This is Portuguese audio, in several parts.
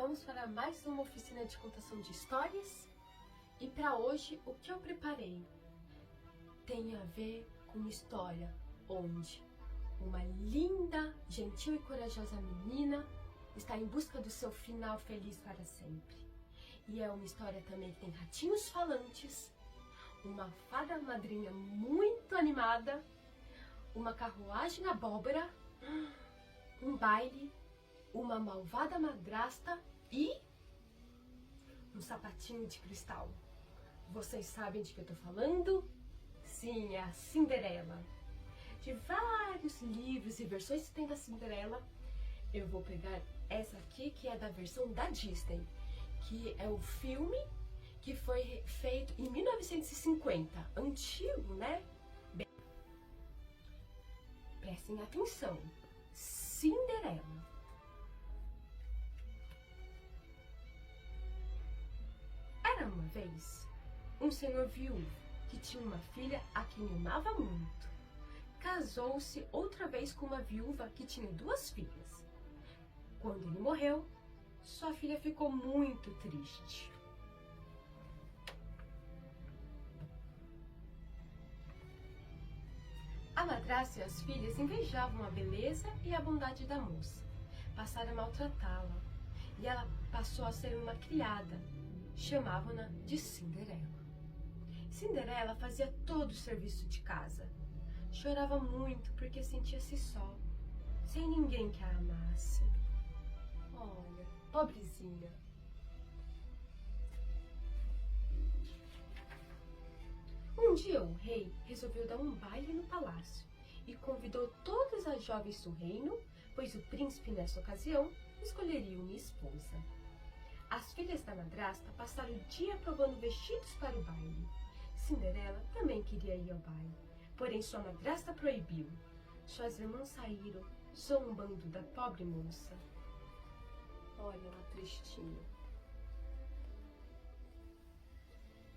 Vamos para mais uma oficina de contação de histórias? E para hoje, o que eu preparei tem a ver com uma história onde uma linda, gentil e corajosa menina está em busca do seu final feliz para sempre. E é uma história também que tem ratinhos falantes, uma fada madrinha muito animada, uma carruagem abóbora, um baile, uma malvada madrasta e um sapatinho de cristal. Vocês sabem de que eu tô falando? Sim, é a Cinderela. De vários livros e versões que tem da Cinderela, eu vou pegar essa aqui, que é da versão da Disney, que é o filme que foi feito em 1950. Antigo, né? Bem, prestem atenção. Cinderela. Era uma vez um senhor viúvo que tinha uma filha a quem amava muito. Casou-se outra vez com uma viúva que tinha 2 filhas. Quando ele morreu, sua filha ficou muito triste. A madrasta e as filhas invejavam a beleza e a bondade da moça. Passaram a maltratá-la e ela passou a ser uma criada. Chamavam-na de Cinderela. Cinderela fazia todo o serviço de casa. Chorava muito porque sentia-se só, sem ninguém que a amasse. Olha, pobrezinha. Um dia o rei resolveu dar um baile no palácio e convidou todas as jovens do reino, pois o príncipe, nessa ocasião, escolheria uma esposa. As filhas da madrasta passaram o dia provando vestidos para o baile. Cinderela também queria ir ao baile, porém sua madrasta proibiu. Suas irmãs saíram, zombando da pobre moça. Olha ela tristinha.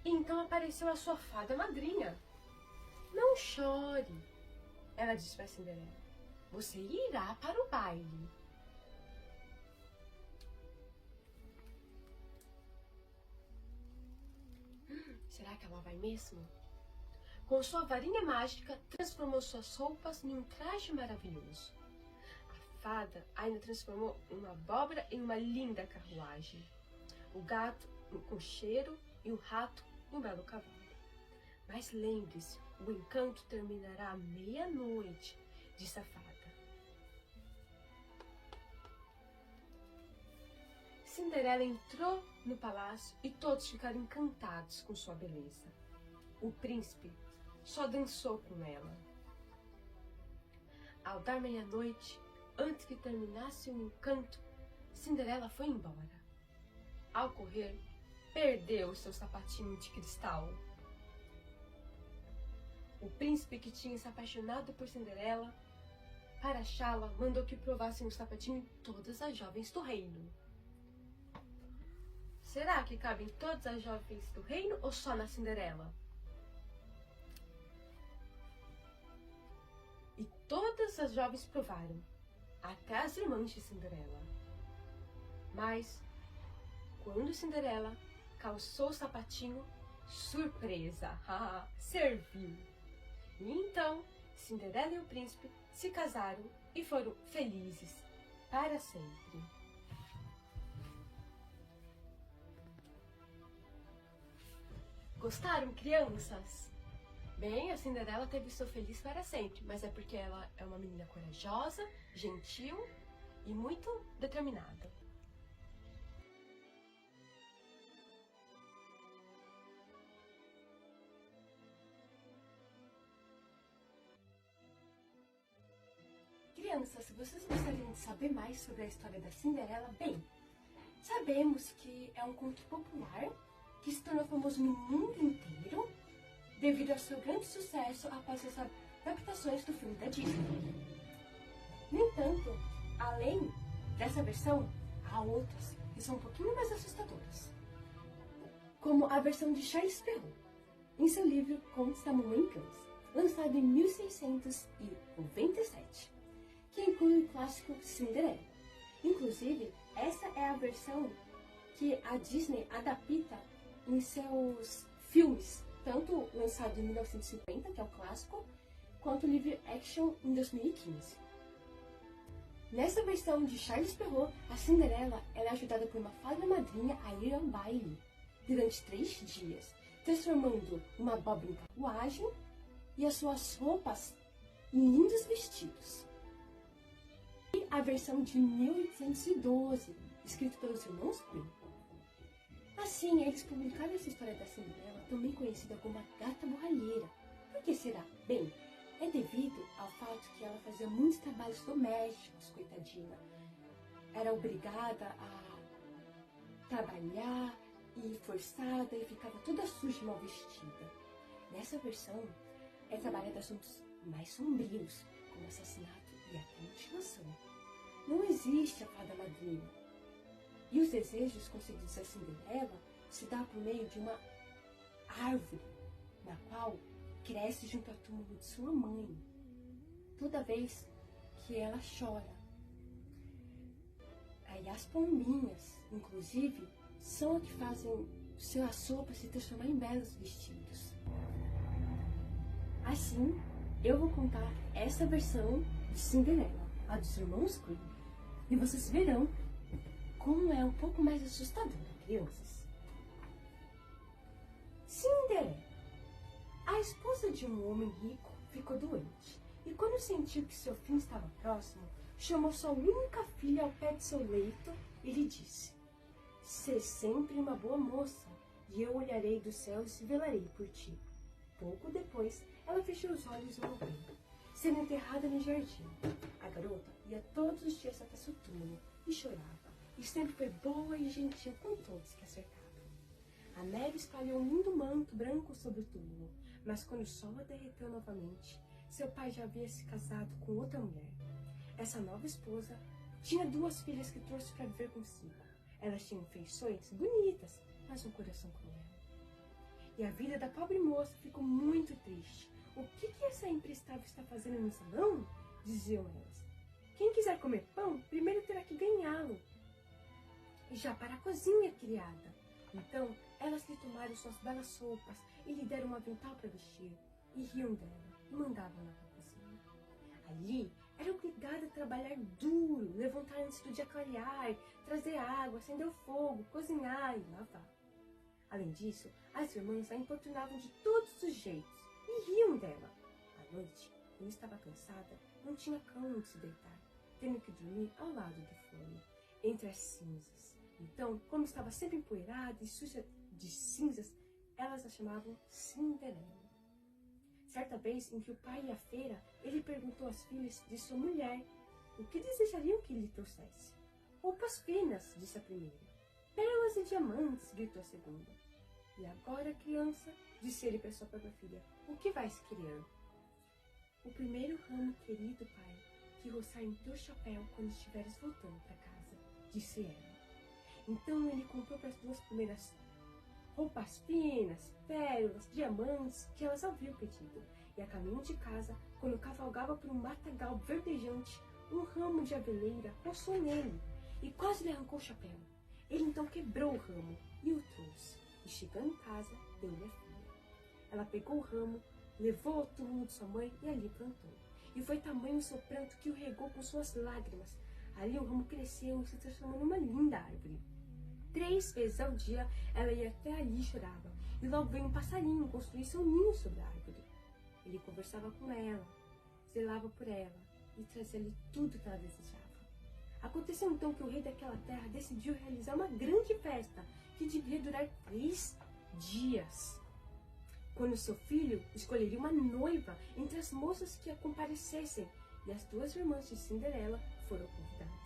E então apareceu a sua fada madrinha. Não chore, ela disse para Cinderela. Você irá para o baile. Será que ela vai mesmo? Com sua varinha mágica, transformou suas roupas em um traje maravilhoso. A fada ainda transformou uma abóbora em uma linda carruagem, o gato em um cocheiro e o rato em um belo cavalo. Mas lembre-se, o encanto terminará à meia-noite, disse a fada. Cinderela entrou no palácio e todos ficaram encantados com sua beleza. O príncipe só dançou com ela. Ao dar meia-noite, antes que terminasse o encanto, Cinderela foi embora. Ao correr, perdeu o seu sapatinho de cristal. O príncipe, que tinha se apaixonado por Cinderela, para achá-la, mandou que provassem o sapatinho em todas as jovens do reino. Será que cabem todas as jovens do reino ou só na Cinderela? E todas as jovens provaram, até as irmãs de Cinderela. Mas, quando Cinderela calçou o sapatinho, surpresa, serviu. E então, Cinderela e o príncipe se casaram e foram felizes para sempre. Gostaram, crianças? Bem, a Cinderela teve seu feliz para sempre, mas é porque ela é uma menina corajosa, gentil e muito determinada. Crianças, se vocês gostariam de saber mais sobre a história da Cinderela, bem, sabemos que é um conto popular que se tornou famoso no mundo inteiro devido ao seu grande sucesso após as adaptações do filme da Disney. No entanto, além dessa versão, há outras que são um pouquinho mais assustadoras, como a versão de Charles Perrault, em seu livro Contos da Mamãe Cães, lançado em 1697, que inclui o clássico Cinderela. Inclusive, Essa é a versão que a Disney adapta em seus filmes, tanto lançado em 1950, que é o clássico, quanto live action em 2015. Nessa versão de Charles Perrault, a Cinderela é ajudada por uma fada madrinha a ir ao baile durante 3 dias, transformando uma abóbora em carruagem e as suas roupas em lindos vestidos. E a versão de 1812, escrita pelos irmãos Grimm. Assim, eles publicaram essa história da Cinderela, também conhecida como a Gata Borralheira. Por que será? Bem, é devido ao fato que ela fazia muitos trabalhos domésticos, coitadinha. Era obrigada a trabalhar e forçada e ficava toda suja e mal vestida. Nessa versão, é trabalhada assuntos mais sombrios, como assassinato e até mutilação. Não existe a fada madrinha. E os desejos concedidos a Cinderela se dá por meio de uma árvore, na qual cresce junto ao túmulo de sua mãe, toda vez que ela chora. Aí as pombinhas, inclusive, são as que fazem sua sopa se transformar em belos vestidos. Assim, eu vou contar essa versão de Cinderela, a dos irmãos Grimm, e vocês verão como é um pouco mais assustadora, crianças. Cinderela. A esposa de um homem rico ficou doente, e quando sentiu que seu fim estava próximo, chamou sua única filha ao pé de seu leito e lhe disse: "Sê sempre uma boa moça, e eu olharei dos céus e velarei por ti." Pouco depois, ela fechou os olhos e morreu, sendo enterrada no jardim. A garota ia todos os dias até seu túmulo e chorava, e sempre foi boa e gentil com todos que acertavam. A neve espalhou um lindo manto branco sobre o túmulo, mas quando o sol a derreteu novamente, seu pai já havia se casado com outra mulher. Essa nova esposa tinha 2 filhas que trouxe para viver consigo. Elas tinham feições bonitas, mas um coração cruel. E a vida da pobre moça ficou muito triste. "O que essa imprestável está fazendo no salão?" diziam elas. "Quem quiser comer pão, primeiro terá que ganhá-lo." E já para a cozinha, criada. Então, elas lhe tomaram suas belas roupas e lhe deram um avental para vestir. E riam dela e mandavam-na para a cozinha. Ali, era obrigada a trabalhar duro, levantar antes do dia clarear, trazer água, acender o fogo, cozinhar e lavar. Além disso, as irmãs a importunavam de todos os jeitos e riam dela. À noite, quando estava cansada, não tinha cama onde se deitar, tendo que dormir ao lado do forno, entre as cinzas. Então, como estava sempre empoeirada e suja de cinzas, elas a chamavam Cinderela. Certa vez, em que o pai ia à feira, ele perguntou às filhas de sua mulher o que desejariam que lhe trouxesse. "Roupas finas", disse a primeira. "Pérolas e diamantes", gritou a segunda. "E agora, criança", disse ele para sua própria filha, "o que vais querer?" "O primeiro ramo, querido pai, que roçar em teu chapéu quando estiveres voltando para casa", disse ela. Então ele comprou para as 2 primeiras roupas finas, pérolas, diamantes, que elas haviam pedido. E a caminho de casa, quando cavalgava por um matagal verdejante, um ramo de abelheira roçou nele e quase lhe arrancou o chapéu. Ele então quebrou o ramo e o trouxe. E chegando em casa, deu-lhe a filha. Ela pegou o ramo, levou ao túmulo de sua mãe e ali plantou. E foi tamanho o seu pranto que o regou com suas lágrimas. Ali o ramo cresceu e se transformou numa linda árvore. 3 vezes ao dia ela ia até ali e chorava, e logo veio um passarinho construir seu ninho sobre a árvore. Ele conversava com ela, zelava por ela e trazia-lhe tudo que ela desejava. Aconteceu então que o rei daquela terra decidiu realizar uma grande festa que devia durar 3 dias. Quando seu filho escolheria uma noiva entre as moças que a comparecessem, e as 2 irmãs de Cinderela foram convidadas.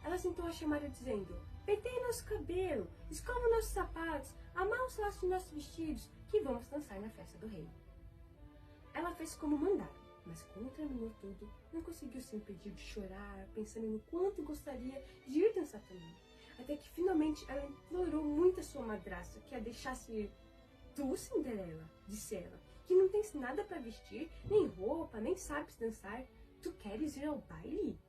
Elas então a chamaram dizendo: "Penteie nosso cabelo, escova nossos sapatos, amarra os laços de nossos vestidos, que vamos dançar na festa do rei." Ela fez como mandaram, mas quando terminou tudo, não conseguiu se impedir de chorar, pensando no quanto gostaria de ir dançar também. Até que finalmente ela implorou muito a sua madrasta que a deixasse ir. "Tu, Cinderela", disse ela, "que não tens nada para vestir, nem roupa, nem sabes dançar, tu queres ir ao baile?"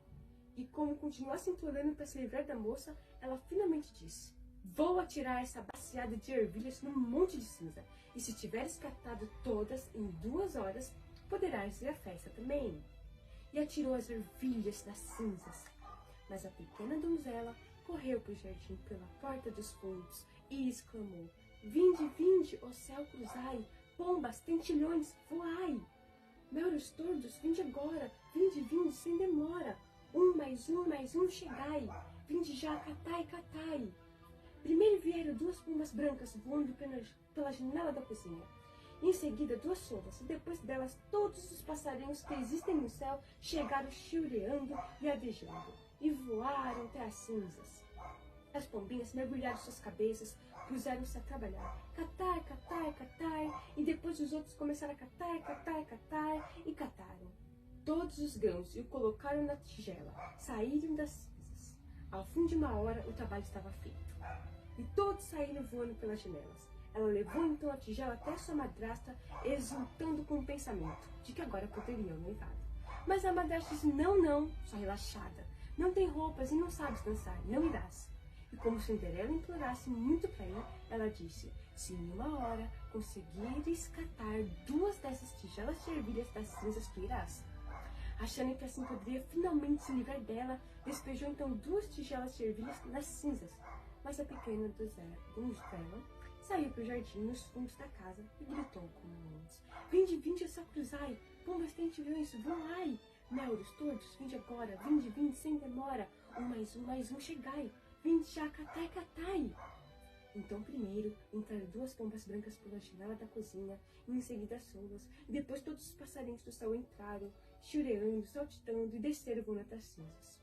E como continuasse implorando para se livrar da moça, ela finalmente disse: vou atirar essa baciada de ervilhas num monte de cinza, e se tiveres catado todas em 2 horas, poderás ir à festa também. E atirou as ervilhas nas cinzas. Mas a pequena donzela correu para o jardim pela porta dos fundos e exclamou: vinde, vinde, ó céu cruzai, pombas, tentilhões, voai! Meuros todos, vinde agora, vinde, vinde, sem demora, mais um, chegai, vinde já, catai, catai. Primeiro vieram 2 pombas brancas voando pela janela da cozinha. Em seguida, 2 solas, e depois delas todos os passarinhos que existem no céu chegaram chiureando e adejando, e voaram até as cinzas. As pombinhas mergulharam suas cabeças, puseram-se a trabalhar, catai, catai, catai, e depois os outros começaram a catai, catai, catai, e cataram todos os grãos e o colocaram na tigela, saíram das cinzas. Ao fim de 1 hora, o trabalho estava feito, e todos saíram voando pelas janelas. Ela levou então a tigela até sua madrasta, exultando com o pensamento de que agora poderiam noivar. Mas a madrasta disse: não, só relaxada, não tem roupas e não sabes dançar, não irás. E como Cinderela implorasse muito para ir, ela disse: se em 1 hora conseguires catar 2 dessas tigelas de ervilhas das cinzas, tu irás. Achando que assim poderia finalmente se livrar dela, despejou então 2 tigelas de ervilhas nas cinzas. Mas a pequena donzela saiu para o jardim nos fundos da casa e gritou como antes: vinde, vinde, essa cruzai, pombas, tentilhões, voai! Meuros todos, vinde agora, vinde, vinde, sem demora, mais um, chegai, vinde já, catai, catai. Então primeiro entraram 2 pombas brancas pela janela da cozinha, e em seguida as solas, e depois todos os passarinhos do céu entraram, chiureando, saltitando, e desceram voando das cinzas.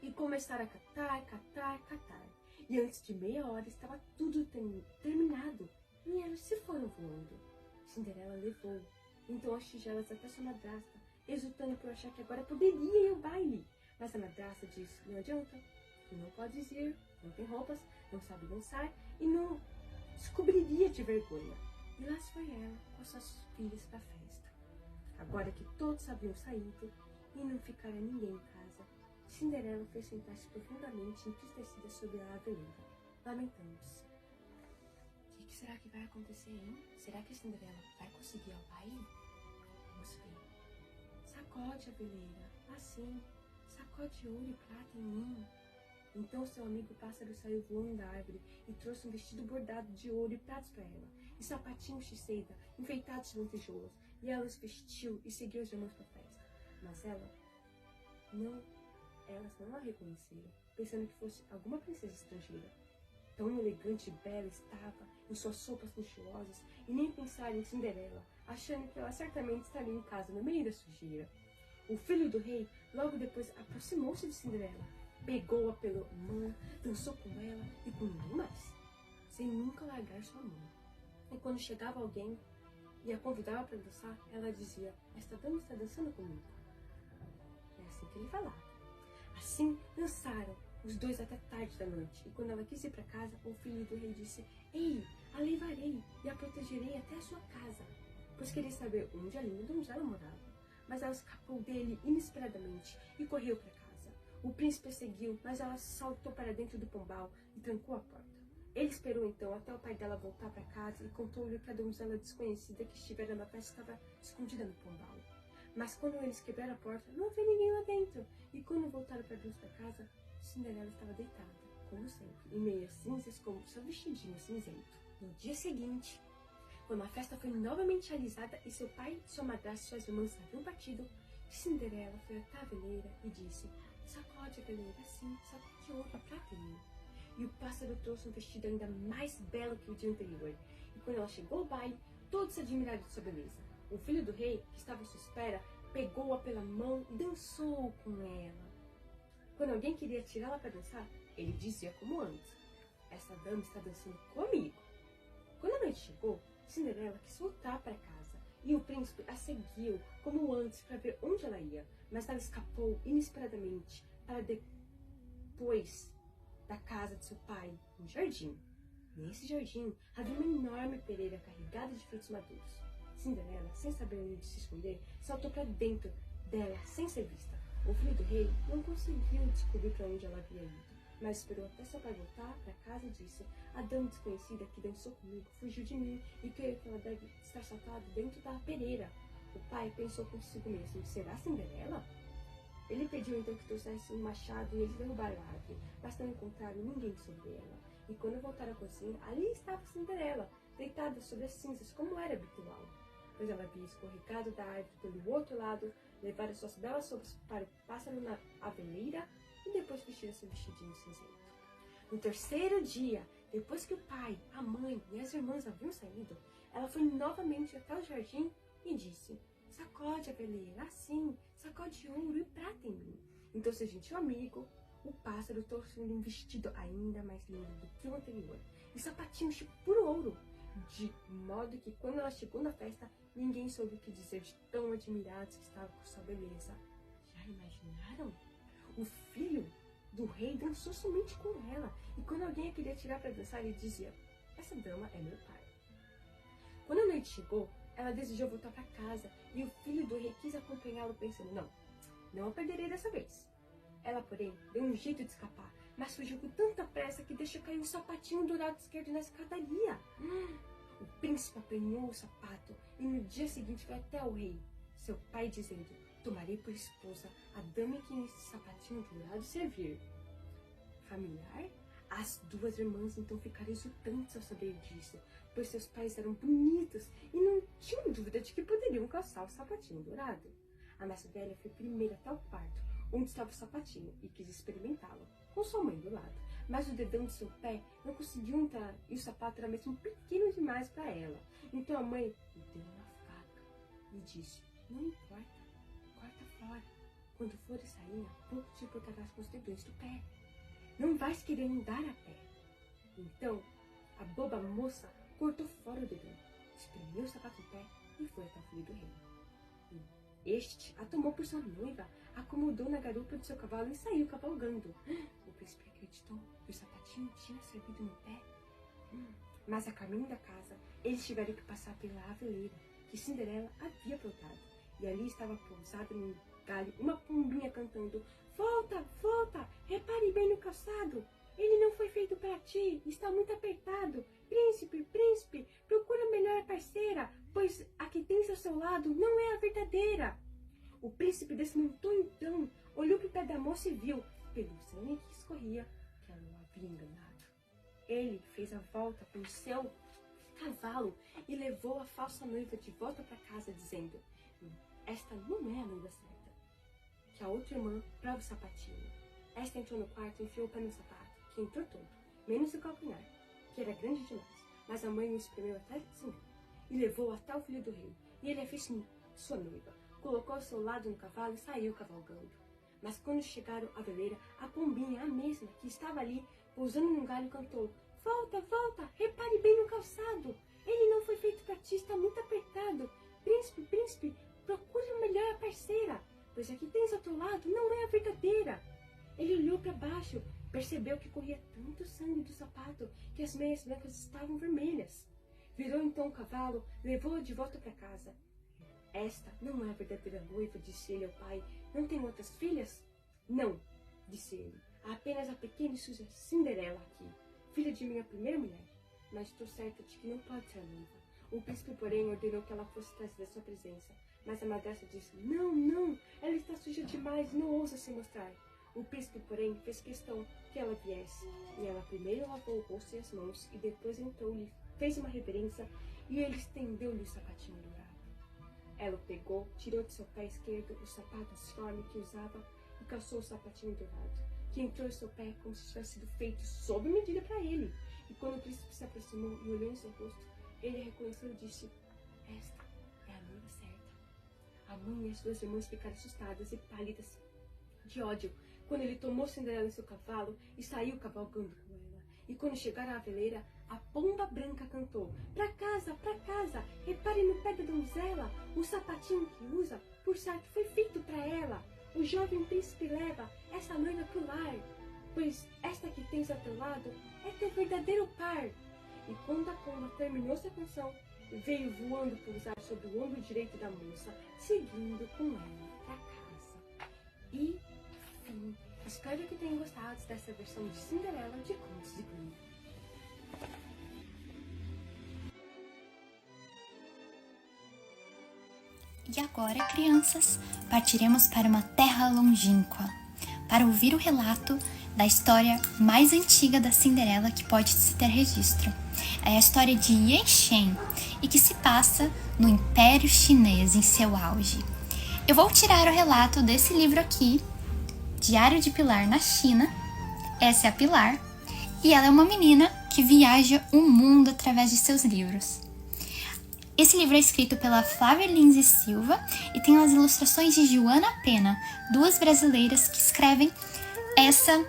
E começaram a catar, catar, catar. E antes de meia hora estava tudo terminado, e elas se foram voando. Cinderela levou então as tigelas até sua madrasta, exultando por achar que agora poderia ir ao baile. Mas a madrasta disse: não adianta, tu não podes ir, não tem roupas, não sabe dançar e não descobriria de vergonha. E lá foi ela com suas filhas para a festa. Agora que todos haviam saído e não ficara ninguém em casa, Cinderela foi sentar-se profundamente entristecida sobre a aveleira, lamentando-se. O que será que vai acontecer, hein? Será que a Cinderela vai conseguir ir ao baile? Vamos ver. Sacode, aveleira, assim, sacode ouro e prata em mim. Então seu amigo pássaro saiu voando da árvore e trouxe um vestido bordado de ouro e pratos para ela, e sapatinhos de seda, enfeitados de lantejoulas, e ela os vestiu e seguiu as irmãs para a festa. Mas elas não a reconheceram, pensando que fosse alguma princesa estrangeira. Tão elegante e bela estava em suas roupas luxuosas, e nem pensaram em Cinderela, achando que ela certamente estaria em casa no meio da sujeira. O filho do rei logo depois aproximou-se de Cinderela, pegou-a pela mão, dançou com ela e com ninguém mais, sem nunca largar sua mão. E quando chegava alguém e a convidava para dançar, ela dizia: esta dama está dançando comigo. É assim que ele falava. Assim dançaram os 2 até tarde da noite, e quando ela quis ir para casa, o filho do rei disse: ei, a levarei e a protegerei até a sua casa, pois queria saber onde a linda donzela morava. Mas ela escapou dele inesperadamente e correu para casa. O príncipe a seguiu, mas ela saltou para dentro do pombal e trancou a porta. Ele esperou então até o pai dela voltar para casa e contou-lhe que a donzela desconhecida que estivera na festa estava escondida no pombal. Mas quando eles quebraram a porta, não havia ninguém lá dentro. E quando voltaram para dentro da casa, Cinderela estava deitada, como sempre, em meias cinzas, com seu vestidinho cinzento. No dia seguinte, quando a festa foi novamente realizada e seu pai, sua madrasta e suas irmãs haviam partido, Cinderela foi até a aveleira e disse: sacode, aveleira, assim, sacode ouro e prata em mim. E o pássaro trouxe um vestido ainda mais belo que o dia anterior. E quando ela chegou ao baile, todos se admiraram de sua beleza. O filho do rei, que estava à sua espera, pegou-a pela mão e dançou com ela. Quando alguém queria tirá-la para dançar, ele dizia como antes: essa dama está dançando comigo. Quando a noite chegou, Cinderela quis voltar para casa, e o príncipe a seguiu como antes para ver onde ela ia, mas ela escapou inesperadamente para depois da casa de seu pai, um jardim. Nesse jardim havia uma enorme pereira carregada de frutos maduros. Cinderela, sem saber onde se esconder, saltou para dentro dela sem ser vista. O filho do rei não conseguiu descobrir para onde ela havia ido, mas esperou até seu pai voltar para casa e disse: a dama desconhecida que dançou comigo fugiu de mim e creio que ela deve estar sentada dentro da pereira. O pai pensou consigo mesmo: será Cinderela? Ele pediu então que trouxesse um machado e eles derrubaram a árvore, mas não encontraram ninguém sobre ela. E quando voltaram à cozinha, ali estava Cinderela, deitada sobre as cinzas, como era habitual. Pois ela havia escorregado da árvore pelo outro lado, levado suas belas roupas para o pássaro na aveleira e depois vestir seu vestidinho cinzento. No terceiro dia, depois que o pai, a mãe e as irmãs haviam saído, ela foi novamente até o jardim e disse: sacode, aveleira, assim, sacode ouro e prata em mim. Então seu gentil amigo, o pássaro, trouxe-lhe um vestido ainda mais lindo do que o anterior, e sapatinhos de puro ouro, de modo que quando ela chegou na festa, ninguém soube o que dizer de tão admirados que estavam com sua beleza. Já imaginaram? O filho do rei dançou somente com ela, e quando alguém a queria tirar para dançar, ele dizia: essa dama é meu pai. Quando a noite chegou, ela desejou voltar para casa, e o filho do rei quis acompanhá-lo, pensando: não a perderei dessa vez. Ela, porém, deu um jeito de escapar, mas fugiu com tanta pressa que deixou cair um sapatinho dourado esquerdo na escadaria. O príncipe apanhou o sapato e no dia seguinte foi até o rei, seu pai, dizendo: tomarei por esposa a dama que esse sapatinho dourado servir. Familiar? As duas irmãs então ficaram exultantes ao saber disso, pois seus pais eram bonitos e não tinham dúvida de que poderiam calçar o sapatinho dourado. A mais velha foi primeiro até o quarto, onde estava o sapatinho, e quis experimentá-lo, com sua mãe do lado. Mas o dedão de seu pé não conseguiu entrar e o sapato era mesmo pequeno demais para ela. Então a mãe lhe deu uma faca e disse: não importa, corta fora. Quando fores sair, há pouco te botarás com os dedões do pé. Não vais querer andar a pé. Então a boba moça cortou fora o dedão, espremeu o sapato no pé e foi até o filho do rei. Este a tomou por sua noiva, acomodou na garupa de seu cavalo e saiu cavalgando. O príncipe acreditou que o sapatinho tinha servido no pé. Mas a caminho da casa, eles tiveram que passar pela aveleira que Cinderela havia plantado. E ali estava pousada num galho uma pombinha cantando: volta, volta, repare bem no calçado. Ele não foi feito para ti, está muito apertado. Príncipe, príncipe, procura melhor parceira, pois a que tens ao seu lado não é a verdadeira. O príncipe desmontou então, olhou para o pé da moça e viu, pelo sangue que escorria, que ela o havia enganado. Ele fez a volta com o seu cavalo e levou a falsa noiva de volta para casa, dizendo: esta não é a noiva certa. Que a outra irmã prova o sapatinho. Esta entrou no quarto e enfiou o pé no sapato, que entrou todo, menos o calcanhar, que era grande demais, mas a mãe o espremeu até cima e levou até o filho do rei, e ele a fez sua noiva, colocou ao seu lado no cavalo e saiu cavalgando. Mas quando chegaram à veleira, a pombinha, a mesma, que estava ali, pousando num galho, cantou: volta, volta, repare bem no calçado, ele não foi feito para ti, está muito apertado. Príncipe, príncipe, procure melhor a parceira, pois a que tens ao teu lado não é a verdadeira. Ele olhou para baixo, percebeu que corria tanto sangue do sapato que as meias brancas estavam vermelhas. Virou então o cavalo, levou-a de volta para casa. Esta não é a verdadeira noiva, disse ele ao pai. Não tem outras filhas? Não, disse ele. Há apenas a pequena e suja Cinderela aqui, filha de minha primeira mulher. Mas estou certa de que não pode ser a noiva. O príncipe, porém, ordenou que ela fosse trazida à sua presença. Mas a madrasta disse: não, não, ela está suja demais e não ousa se mostrar. O príncipe, porém, fez questão que ela viesse, e ela primeiro lavou o rosto e as mãos, e depois entrou-lhe, fez uma reverência, e ele estendeu-lhe o sapatinho dourado. Ela o pegou, tirou de seu pé esquerdo o sapato disforme que usava e calçou o sapatinho dourado, que entrou em seu pé como se tivesse sido feito sob medida para ele. E quando o príncipe se aproximou e olhou em seu rosto, ele a reconheceu e disse: esta é a noiva certa. A mãe e as duas irmãs ficaram assustadas e pálidas de ódio quando ele tomou Cinderela em seu cavalo e saiu cavalgando com ela. E quando chegaram à veleira, a pomba branca cantou: pra casa, repare no pé da donzela, o sapatinho que usa, por certo, foi feito para ela. O jovem príncipe leva essa noiva pro lar, pois esta que tens ao teu lado é teu verdadeiro par. E quando a pomba terminou sua canção, veio voando pousar sobre o ombro direito da moça, seguindo com ela para casa. E fim. Espero que tenham gostado dessa versão de Cinderela de Contos de Grimm. E agora, crianças, partiremos para uma terra longínqua, para ouvir o relato da história mais antiga da Cinderela que pode se ter registro. É a história de Ye Shen, e que se passa no Império Chinês em seu auge. Eu vou tirar o relato desse livro aqui, Diário de Pilar na China. Essa é a Pilar, e ela é uma menina que viaja o mundo através de seus livros. Esse livro é escrito pela Flávia Lins e Silva e tem as ilustrações de Joana Pena, duas brasileiras que escrevem essa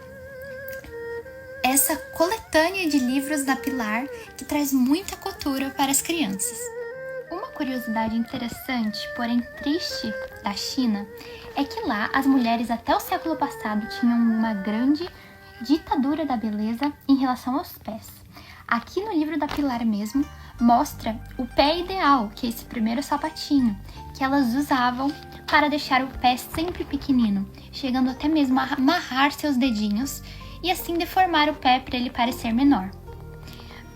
coletânea de livros da Pilar, que traz muita cultura para as crianças. Uma curiosidade interessante, porém triste, da China é que lá as mulheres até o século passado tinham uma grande ditadura da beleza em relação aos pés. Aqui no livro da Pilar mesmo, mostra o pé ideal, que é esse primeiro sapatinho, que elas usavam para deixar o pé sempre pequenino, chegando até mesmo a amarrar seus dedinhos e assim deformar o pé para ele parecer menor.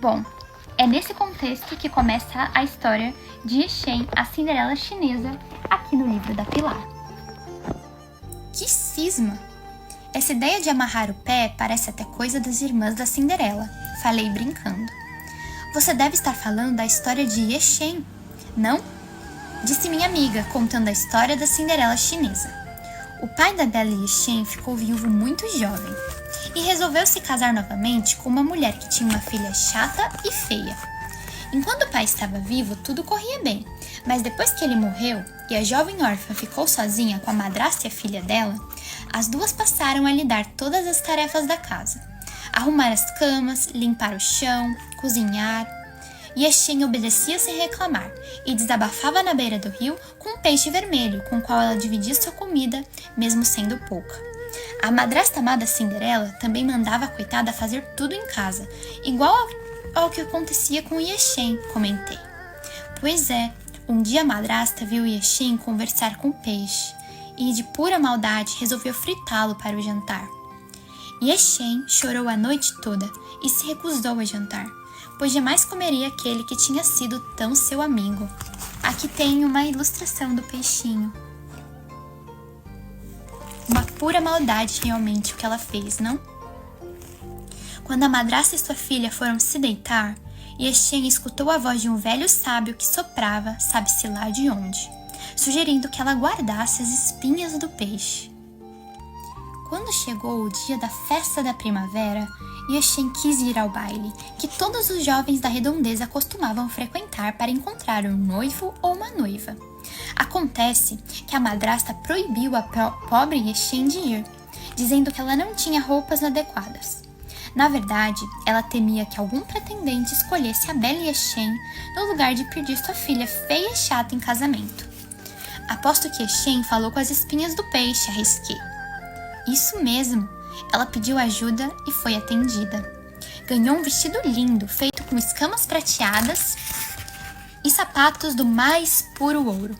Bom, é nesse contexto que começa a história de Ye Shen, a Cinderela chinesa, aqui no livro da Pilar. Que cisma! Essa ideia de amarrar o pé parece até coisa das irmãs da Cinderela, falei brincando. Você deve estar falando da história de Ye Shen, não? Disse minha amiga, contando a história da Cinderela chinesa. O pai da bela Ye Shen ficou viúvo muito jovem e resolveu se casar novamente com uma mulher que tinha uma filha chata e feia. Enquanto o pai estava vivo, tudo corria bem, mas depois que ele morreu e a jovem órfã ficou sozinha com a madrasta e a filha dela, as duas passaram a lidar todas as tarefas da casa. Arrumar as camas, limpar o chão, cozinhar. Ye Shen obedecia sem reclamar e desabafava na beira do rio com um peixe vermelho com o qual ela dividia sua comida, mesmo sendo pouca. A madrasta amada Cinderela também mandava a coitada fazer tudo em casa, igual ao que acontecia com Ye Shen, comentei. Pois é, um dia a madrasta viu Ye Shen conversar com o peixe e, de pura maldade, resolveu fritá-lo para o jantar. Ye Shen chorou a noite toda e se recusou a jantar, pois jamais comeria aquele que tinha sido tão seu amigo. Aqui tem uma ilustração do peixinho. Uma pura maldade realmente o que ela fez, não? Quando a madrasta e sua filha foram se deitar, Ye Shen escutou a voz de um velho sábio que soprava, sabe-se lá de onde, sugerindo que ela guardasse as espinhas do peixe. Quando chegou o dia da festa da primavera, Ye Shen quis ir ao baile, que todos os jovens da redondeza costumavam frequentar para encontrar um noivo ou uma noiva. Acontece que a madrasta proibiu a pobre Ye Shen de ir, dizendo que ela não tinha roupas adequadas. Na verdade, ela temia que algum pretendente escolhesse a bela Ye Shen no lugar de pedir sua filha feia e chata em casamento. Aposto que Ye Shen falou com as espinhas do peixe, arrisquei. Isso mesmo, ela pediu ajuda e foi atendida. Ganhou um vestido lindo, feito com escamas prateadas e sapatos do mais puro ouro.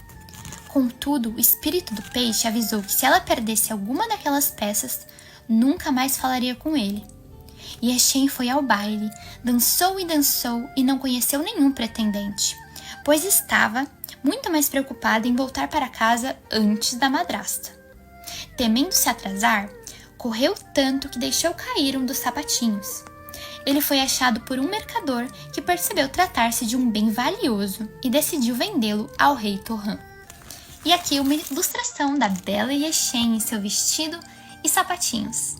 Contudo, o espírito do peixe avisou que se ela perdesse alguma daquelas peças, nunca mais falaria com ele. Ye Shen foi ao baile, dançou e não conheceu nenhum pretendente, pois estava muito mais preocupada em voltar para casa antes da madrasta. Temendo se atrasar, correu tanto que deixou cair um dos sapatinhos. Ele foi achado por um mercador que percebeu tratar-se de um bem valioso e decidiu vendê-lo ao rei Torran. E aqui uma ilustração da bela Ye Shen em seu vestido e sapatinhos.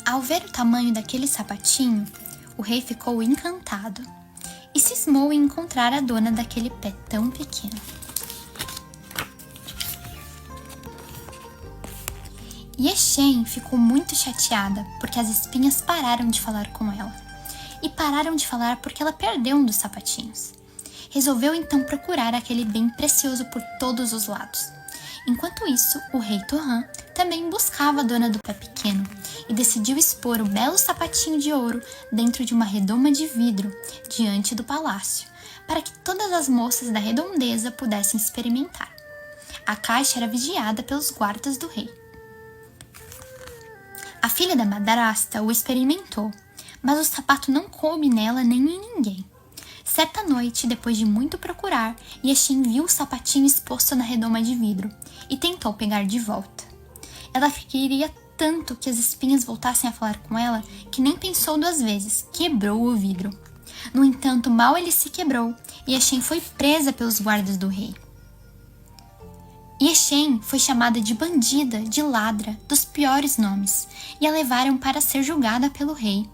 Ao ver o tamanho daquele sapatinho, o rei ficou encantado e cismou em encontrar a dona daquele pé tão pequeno. Ye Shen ficou muito chateada porque as espinhas pararam de falar com ela. E pararam de falar porque ela perdeu um dos sapatinhos. Resolveu então procurar aquele bem precioso por todos os lados. Enquanto isso, o rei Torran também buscava a dona do pé pequeno e decidiu expor o belo sapatinho de ouro dentro de uma redoma de vidro diante do palácio, para que todas as moças da redondeza pudessem experimentar. A caixa era vigiada pelos guardas do rei. A filha da madrasta o experimentou, mas o sapato não coube nela nem em ninguém. Certa noite, depois de muito procurar, Yeshin viu o sapatinho exposto na redoma de vidro e tentou pegar de volta. Ela queria tanto que as espinhas voltassem a falar com ela que nem pensou 2 vezes, quebrou o vidro. No entanto, mal ele se quebrou, Yeshin foi presa pelos guardas do rei. Yeshin foi chamada de bandida, de ladra, dos piores nomes, e a levaram para ser julgada pelo rei.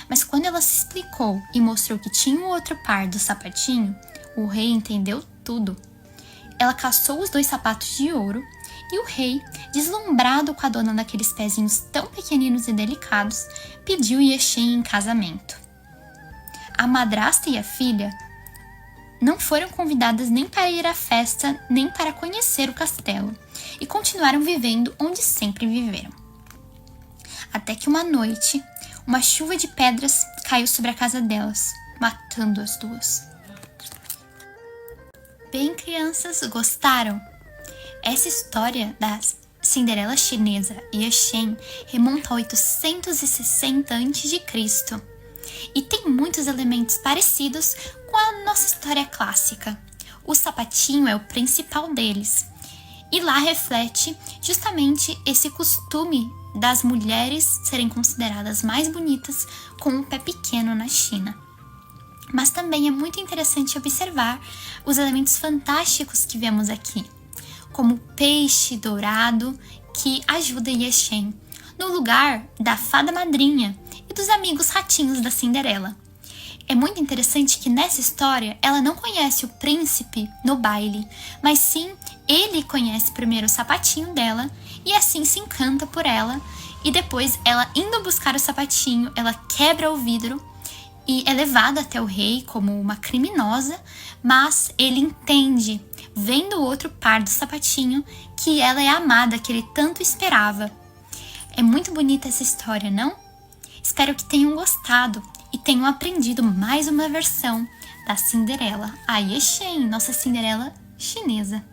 Mas quando ela se explicou e mostrou que tinha um outro par do sapatinho, o rei entendeu tudo. Ela caçou os 2 sapatos de ouro e o rei, deslumbrado com a dona daqueles pezinhos tão pequeninos e delicados, pediu Yeshin em casamento. A madrasta e a filha não foram convidadas nem para ir à festa, nem para conhecer o castelo, e continuaram vivendo onde sempre viveram. Até que uma noite, uma chuva de pedras caiu sobre a casa delas, matando as 2. Bem, crianças, gostaram? Essa história da Cinderela chinesa Yeshin remonta a 860 a.C. e tem muitos elementos parecidos com a nossa história clássica. O sapatinho é o principal deles, e lá reflete justamente esse costume das mulheres serem consideradas mais bonitas com um pé pequeno na China. Mas também é muito interessante observar os elementos fantásticos que vemos aqui, como o peixe dourado que ajuda Yeshin, no lugar da fada madrinha e dos amigos ratinhos da Cinderela. É muito interessante que nessa história ela não conhece o príncipe no baile, mas sim ele conhece primeiro o sapatinho dela e assim se encanta por ela, e depois ela indo buscar o sapatinho, ela quebra o vidro e é levada até o rei como uma criminosa, mas ele entende, vendo o outro par do sapatinho, que ela é a amada que ele tanto esperava. É muito bonita essa história, não? Espero que tenham gostado e tenham aprendido mais uma versão da Cinderela, a Yeshin, nossa Cinderela chinesa.